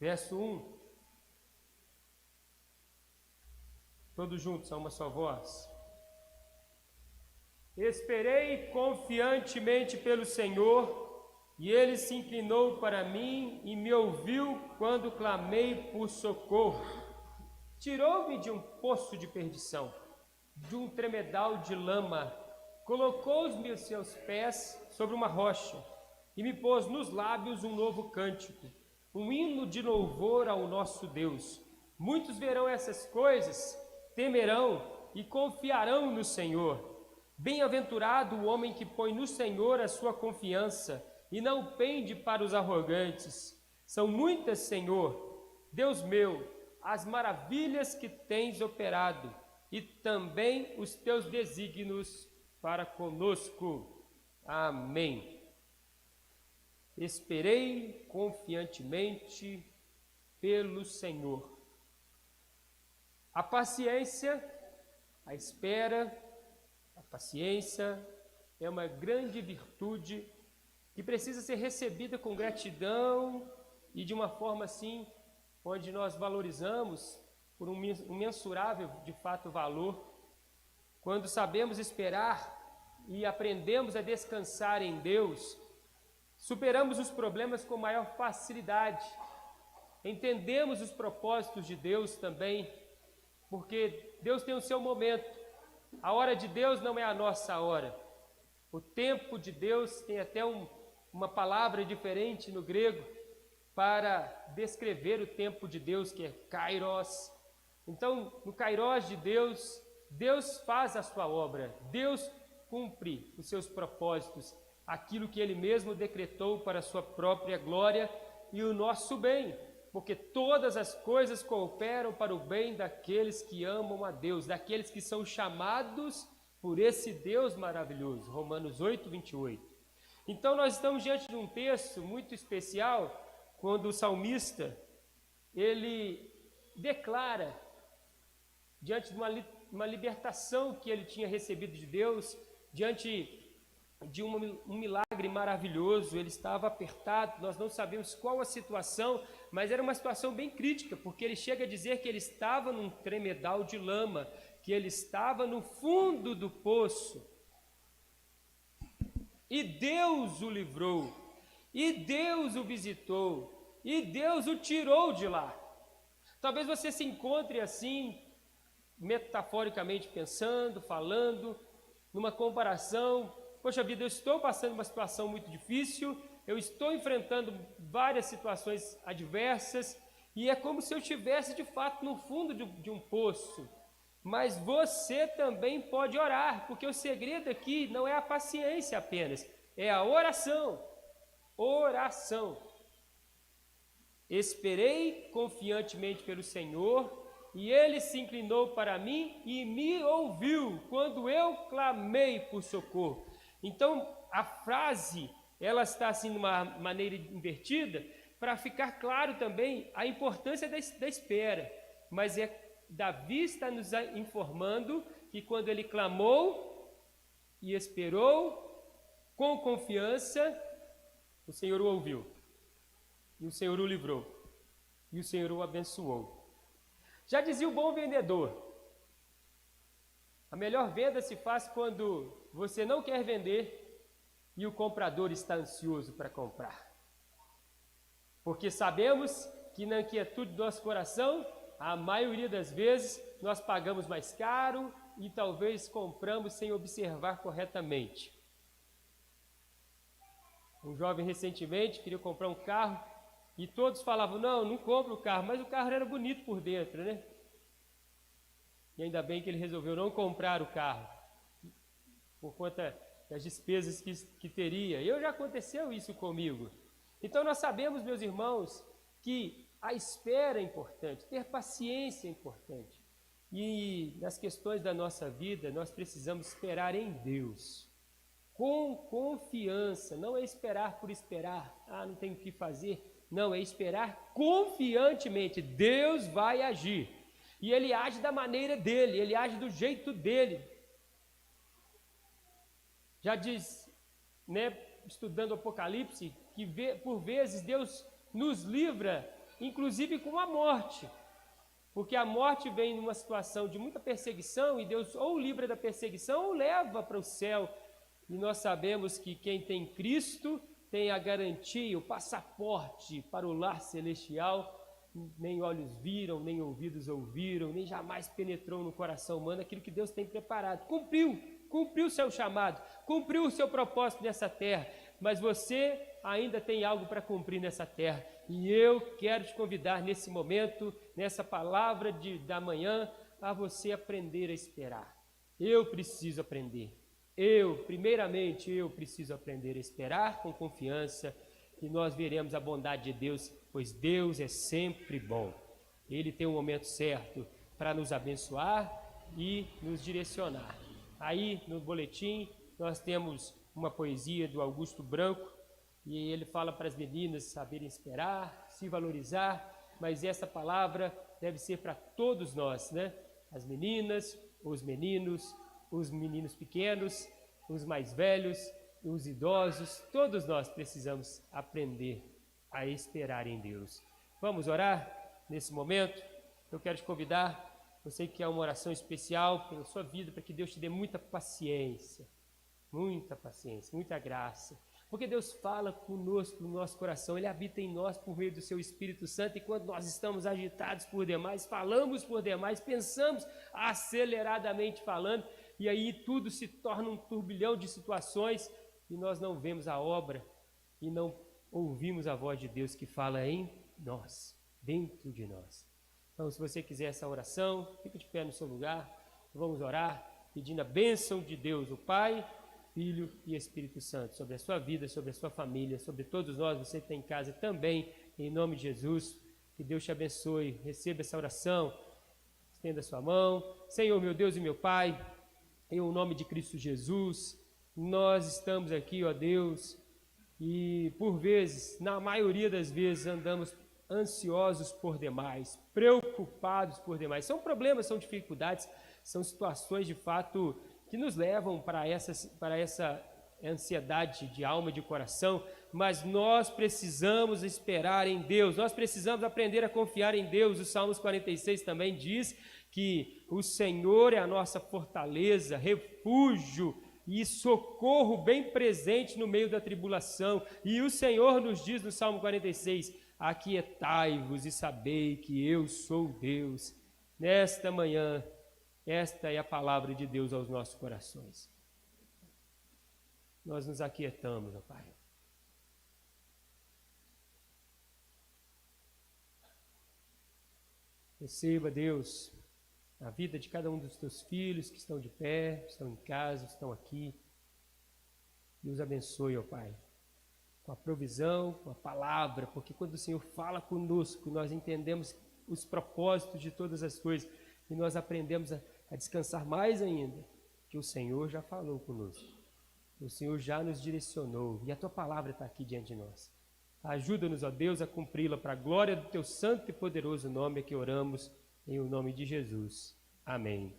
Verso 1. Todos juntos, a uma só voz. Esperei confiantemente pelo Senhor, e Ele se inclinou para mim e me ouviu quando clamei por socorro. Tirou-me de um poço de perdição, de um tremedal de lama, colocou-me os seus pés sobre uma rocha, e me pôs nos lábios um novo cântico, um hino de louvor ao nosso Deus. Muitos verão essas coisas, temerão e confiarão no Senhor. Bem-aventurado o homem que põe no Senhor a sua confiança e não pende para os arrogantes. São muitas, Senhor, Deus meu, as maravilhas que tens operado e também os teus desígnios para conosco. Amém. Esperei confiantemente pelo Senhor. A paciência, a espera, a paciência é uma grande virtude que precisa ser recebida com gratidão e de uma forma assim, onde nós valorizamos por um mensurável, de fato, valor. Quando sabemos esperar e aprendemos a descansar em Deus, superamos os problemas com maior facilidade, entendemos os propósitos de Deus também, porque Deus tem o seu momento. A hora de Deus não é a nossa hora. O tempo de Deus tem até uma palavra diferente no grego para descrever o tempo de Deus, que é kairos. Então, no kairos de Deus, Deus faz a sua obra, Deus cumpre os seus propósitos, aquilo que Ele mesmo decretou para a sua própria glória e o nosso bem, porque todas as coisas cooperam para o bem daqueles que amam a Deus, daqueles que são chamados por esse Deus maravilhoso. Romanos 8, 28. Então nós estamos diante de um texto muito especial, quando o salmista, ele declara, diante de uma libertação que ele tinha recebido de Deus, diante de um milagre maravilhoso, ele estava apertado, nós não sabemos qual a situação, mas era uma situação bem crítica, porque ele chega a dizer que ele estava num tremedal de lama, que ele estava no fundo do poço, e Deus o livrou, e Deus o visitou, e Deus o tirou de lá. Talvez você se encontre assim, metaforicamente pensando, falando, numa comparação. Poxa vida, eu estou passando uma situação muito difícil, eu estou enfrentando várias situações adversas, e é como se eu estivesse de fato no fundo de um poço. Mas você também pode orar, porque o segredo aqui não é a paciência apenas, é a oração. Oração. Esperei confiantemente pelo Senhor, e Ele se inclinou para mim e me ouviu quando eu clamei por socorro. Então, a frase, ela está assim de uma maneira invertida, para ficar claro também a importância da espera. Mas Davi está nos informando que quando ele clamou e esperou com confiança, o Senhor o ouviu, e o Senhor o livrou, e o Senhor o abençoou. Já dizia o bom vendedor, a melhor venda se faz quando você não quer vender e o comprador está ansioso para comprar. Porque sabemos que na inquietude do nosso coração, a maioria das vezes, nós pagamos mais caro e talvez compramos sem observar corretamente. Um jovem recentemente queria comprar um carro e todos falavam, não compra o carro, mas o carro era bonito por dentro, né? E ainda bem que ele resolveu não comprar o carro, por conta das despesas que teria. E já aconteceu isso comigo. Então nós sabemos, meus irmãos, que a espera é importante, ter paciência é importante. E nas questões da nossa vida, nós precisamos esperar em Deus, com confiança. Não é esperar por esperar, não tenho o que fazer. Não, é esperar confiantemente. Deus vai agir. E Ele age da maneira dEle, Ele age do jeito dEle. Já diz, estudando o Apocalipse, que por vezes Deus nos livra inclusive com a morte. Porque a morte vem numa situação de muita perseguição e Deus ou livra da perseguição ou leva para o céu. E nós sabemos que quem tem Cristo tem a garantia, o passaporte para o lar celestial. Nem olhos viram, nem ouvidos ouviram, nem jamais penetrou no coração humano aquilo que Deus tem preparado. Cumpriu o seu chamado, cumpriu o seu propósito nessa terra, mas você ainda tem algo para cumprir nessa terra. E eu quero te convidar nesse momento, nessa palavra da manhã, a você aprender a esperar. Eu preciso aprender. Primeiramente, eu preciso aprender a esperar com confiança, e nós veremos a bondade de Deus, pois Deus é sempre bom. Ele tem um momento certo para nos abençoar e nos direcionar. Aí no boletim nós temos uma poesia do Augusto Branco, e ele fala para as meninas saberem esperar, se valorizar, mas essa palavra deve ser para todos nós, né? As meninas, os meninos pequenos, os mais velhos, os idosos, todos nós precisamos aprender a esperar em Deus. Vamos orar nesse momento? Eu quero te convidar, eu sei que é uma oração especial pela sua vida, para que Deus te dê muita paciência, muita graça, porque Deus fala conosco no nosso coração, Ele habita em nós por meio do seu Espírito Santo, e quando nós estamos agitados por demais, falamos por demais, pensamos aceleradamente falando, e aí tudo se torna um turbilhão de situações, e nós não vemos a obra, e não ouvimos a voz de Deus que fala em nós, dentro de nós. Então, se você quiser essa oração, fica de pé no seu lugar, vamos orar, pedindo a bênção de Deus, o Pai, Filho e Espírito Santo, sobre a sua vida, sobre a sua família, sobre todos nós, você que está em casa também, em nome de Jesus, que Deus te abençoe, receba essa oração, estenda a sua mão. Senhor, meu Deus e meu Pai, em nome de Cristo Jesus, nós estamos aqui, ó Deus, e por vezes, na maioria das vezes, andamos ansiosos por demais, preocupados por demais. São problemas, são dificuldades, são situações de fato que nos levam para essa ansiedade de alma e de coração, mas nós precisamos esperar em Deus, nós precisamos aprender a confiar em Deus. O Salmos 46 também diz que o Senhor é a nossa fortaleza, refúgio e socorro bem presente no meio da tribulação. E o Senhor nos diz no Salmo 46, aquietai-vos e sabei que eu sou Deus. Nesta manhã, esta é a palavra de Deus aos nossos corações. Nós nos aquietamos, ó Pai. Receba, Deus, a vida de cada um dos teus filhos que estão de pé, estão em casa, estão aqui. E os abençoe, ó Pai, com a provisão, com a palavra, porque quando o Senhor fala conosco, nós entendemos os propósitos de todas as coisas e nós aprendemos a descansar mais ainda, que o Senhor já falou conosco, o Senhor já nos direcionou e a Tua palavra está aqui diante de nós. Ajuda-nos, ó Deus, a cumpri-la para a glória do Teu santo e poderoso nome, que oramos em o nome de Jesus. Amém.